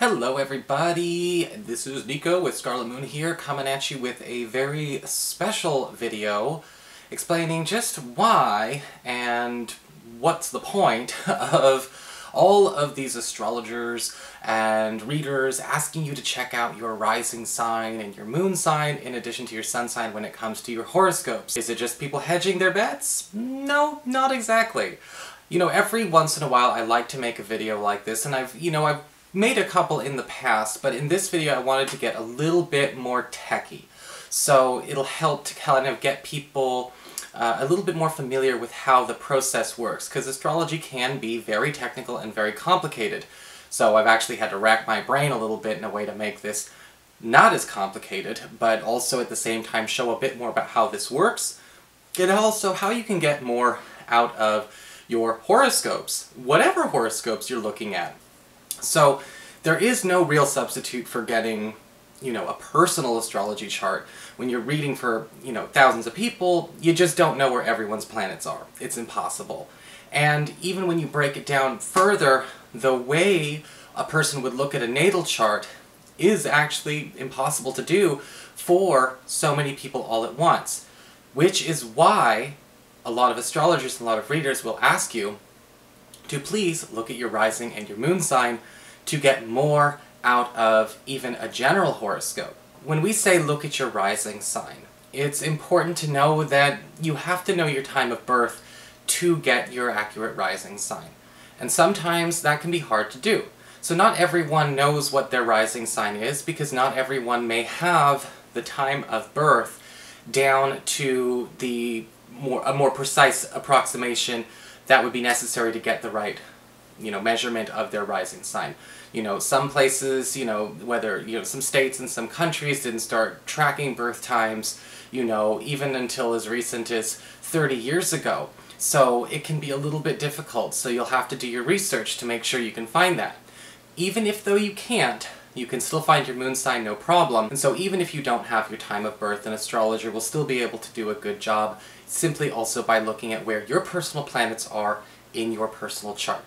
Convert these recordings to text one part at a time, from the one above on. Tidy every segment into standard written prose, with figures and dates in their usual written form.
Hello everybody, this is Nico with Scarlet Moon here, coming at you with a very special video explaining just why and what's the point of all of these astrologers and readers asking you to check out your rising sign and your moon sign in addition to your sun sign when it comes to your horoscopes. Is it just people hedging their bets? No, not exactly. You know, every once in a while I like to make a video like this, and I've made a couple in the past, but in this video I wanted to get a little bit more techy. So it'll help to kind of get people a little bit more familiar with how the process works, because astrology can be very technical and very complicated. So I've actually had to rack my brain a little bit in a way to make this not as complicated, but also at the same time show a bit more about how this works, and also how you can get more out of your horoscopes, whatever horoscopes you're looking at. So there is no real substitute for getting, a personal astrology chart. When you're reading for, thousands of people, you just don't know where everyone's planets are. It's impossible. And even when you break it down further, the way a person would look at a natal chart is actually impossible to do for so many people all at once. Which is why a lot of astrologers and a lot of readers will ask you to please look at your rising and your moon sign to get more out of even a general horoscope. When we say look at your rising sign, it's important to know that you have to know your time of birth to get your accurate rising sign. And sometimes that can be hard to do. So not everyone knows what their rising sign is, because not everyone may have the time of birth down to a more precise approximation that would be necessary to get the right measurement of their rising sign. Some places, whether, some states and some countries didn't start tracking birth times, even until as recent as 30 years ago. So it can be a little bit difficult, so you'll have to do your research to make sure you can find that. Even if though you can't, you can still find your moon sign no problem. And so even if you don't have your time of birth, an astrologer will still be able to do a good job, simply also by looking at where your personal planets are in your personal chart.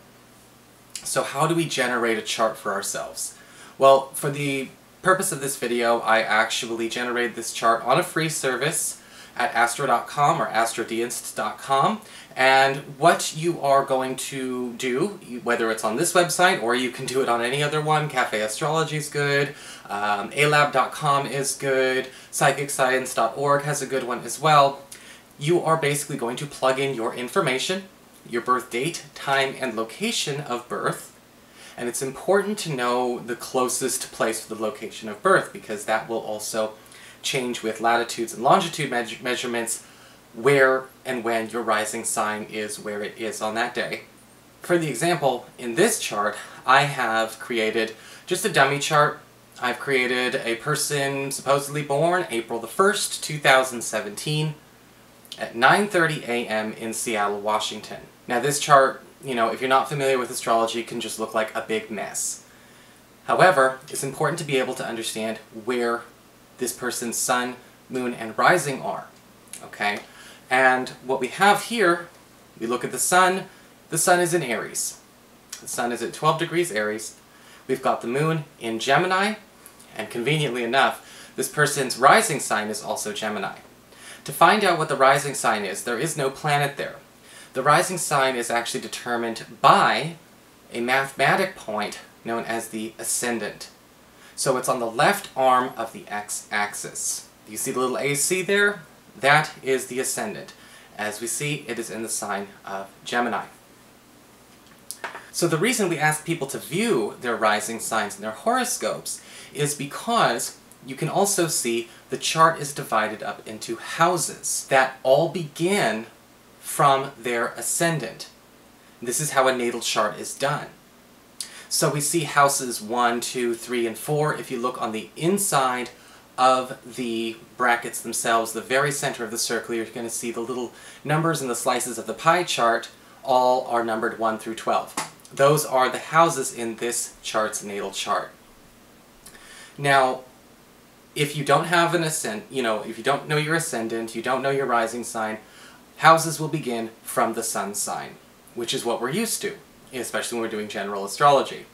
So how do we generate a chart for ourselves? Well, for the purpose of this video, I actually generated this chart on a free service at astro.com or astrodienst.com. And what you are going to do, whether it's on this website or you can do it on any other one, Cafe Astrology is good, alab.com is good, psychicscience.org has a good one as well. You are basically going to plug in your information, your birth date, time, and location of birth. And it's important to know the closest place to the location of birth, because that will also change with latitudes and longitude measurements where and when your rising sign is where it is on that day. For the example, in this chart, I have created just a dummy chart. I've created a person supposedly born April the 1st, 2017 at 9:30 a.m. in Seattle, Washington. Now this chart, if you're not familiar with astrology, can just look like a big mess. However, it's important to be able to understand where this person's sun, moon, and rising are. Okay? And what we have here, we look at the sun is in Aries. The sun is at 12 degrees Aries. We've got the moon in Gemini, and conveniently enough, this person's rising sign is also Gemini. To find out what the rising sign is, there is no planet there. The rising sign is actually determined by a mathematic point known as the ascendant. So it's on the left arm of the x-axis. You see the little AC there? That is the ascendant. As we see, it is in the sign of Gemini. So the reason we ask people to view their rising signs in their horoscopes is because you can also see the chart is divided up into houses that all begin from their ascendant. This is how a natal chart is done. So we see houses 1, 2, 3, and 4. If you look on the inside of the brackets themselves, the very center of the circle, you're going to see the little numbers and the slices of the pie chart all are numbered 1 through 12. Those are the houses in this chart's natal chart. Now, if you don't have an if you don't know your ascendant, you don't know your rising sign, houses will begin from the sun sign, which is what we're used to, especially when we're doing general astrology.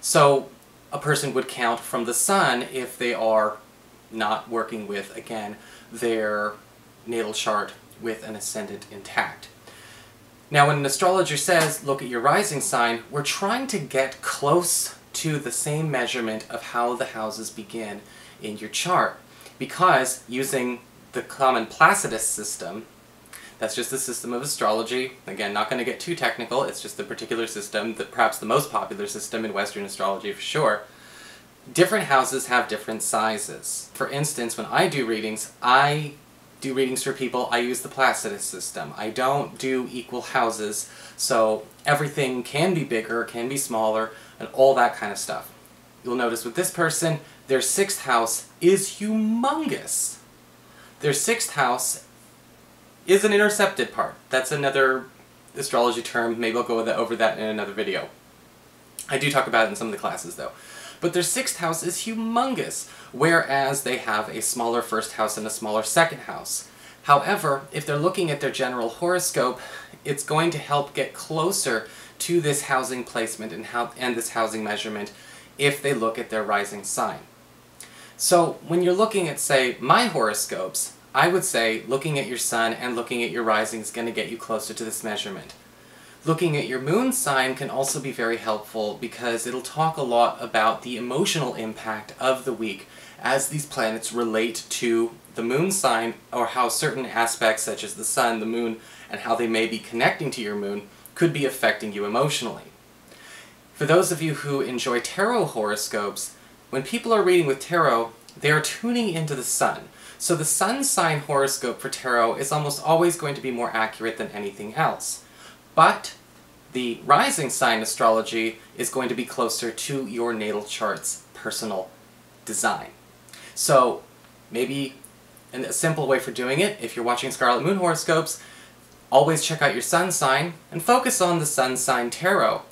So a person would count from the sun if they are not working with, again, their natal chart with an ascendant intact. Now when an astrologer says, look at your rising sign, we're trying to get close to the same measurement of how the houses begin in your chart. Because using the common Placidus system, that's just the system of astrology, again, not going to get too technical, it's just the particular system, perhaps the most popular system in Western astrology for sure. Different houses have different sizes. For instance, when I do readings for people, I use the Placidus system. I don't do equal houses, so everything can be bigger, can be smaller, and all that kind of stuff. You'll notice with this person, their 6th house is humongous. Their 6th house is an intercepted part. That's another astrology term. Maybe I'll go over that in another video. I do talk about it in some of the classes though. But their 6th house is humongous, whereas they have a smaller 1st house and a smaller 2nd house. However, if they're looking at their general horoscope, it's going to help get closer to this housing placement and this housing measurement if they look at their rising sign. So when you're looking at, say, my horoscopes, I would say looking at your sun and looking at your rising is going to get you closer to this measurement. Looking at your moon sign can also be very helpful because it'll talk a lot about the emotional impact of the week as these planets relate to the moon sign, or how certain aspects such as the sun, the moon, and how they may be connecting to your moon could be affecting you emotionally. For those of you who enjoy tarot horoscopes, when people are reading with tarot, they are tuning into the sun. So the sun sign horoscope for tarot is almost always going to be more accurate than anything else. But the rising sign astrology is going to be closer to your natal chart's personal design. So maybe a simple way for doing it, if you're watching Scarlet Moon horoscopes, always check out your sun sign and focus on the sun sign tarot.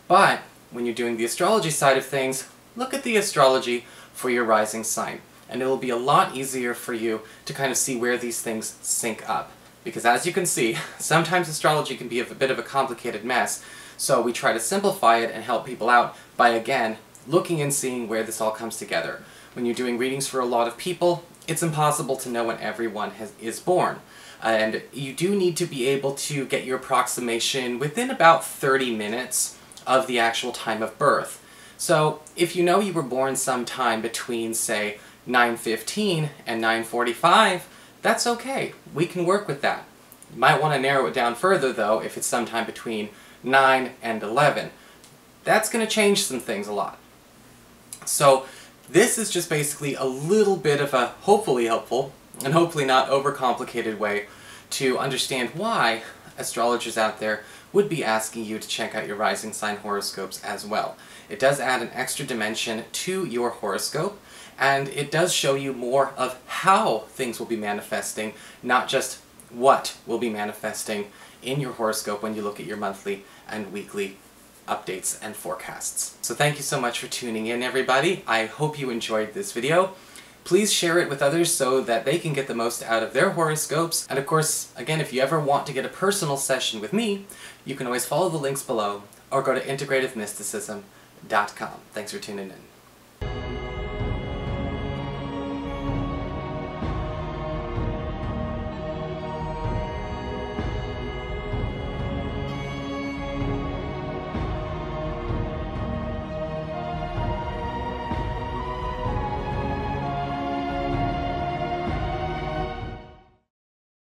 But when you're doing the astrology side of things, look at the astrology for your rising sign. And it will be a lot easier for you to kind of see where these things sync up. Because as you can see, sometimes astrology can be a bit of a complicated mess, so we try to simplify it and help people out by, again, looking and seeing where this all comes together. When you're doing readings for a lot of people, it's impossible to know when everyone is born. And you do need to be able to get your approximation within about 30 minutes of the actual time of birth. So if you know you were born sometime between, say, 9:15 and 9:45, that's okay. We can work with that. You might want to narrow it down further, though, if it's sometime between 9 and 11. That's going to change some things a lot. So this is just basically a little bit of a hopefully helpful, and hopefully not overcomplicated way to understand why astrologers out there would be asking you to check out your rising sign horoscopes as well. It does add an extra dimension to your horoscope, and it does show you more of how things will be manifesting, not just what will be manifesting in your horoscope when you look at your monthly and weekly updates and forecasts. So thank you so much for tuning in, everybody. I hope you enjoyed this video. Please share it with others so that they can get the most out of their horoscopes. And of course, again, if you ever want to get a personal session with me, you can always follow the links below or go to integrativemysticism.com. Thanks for tuning in.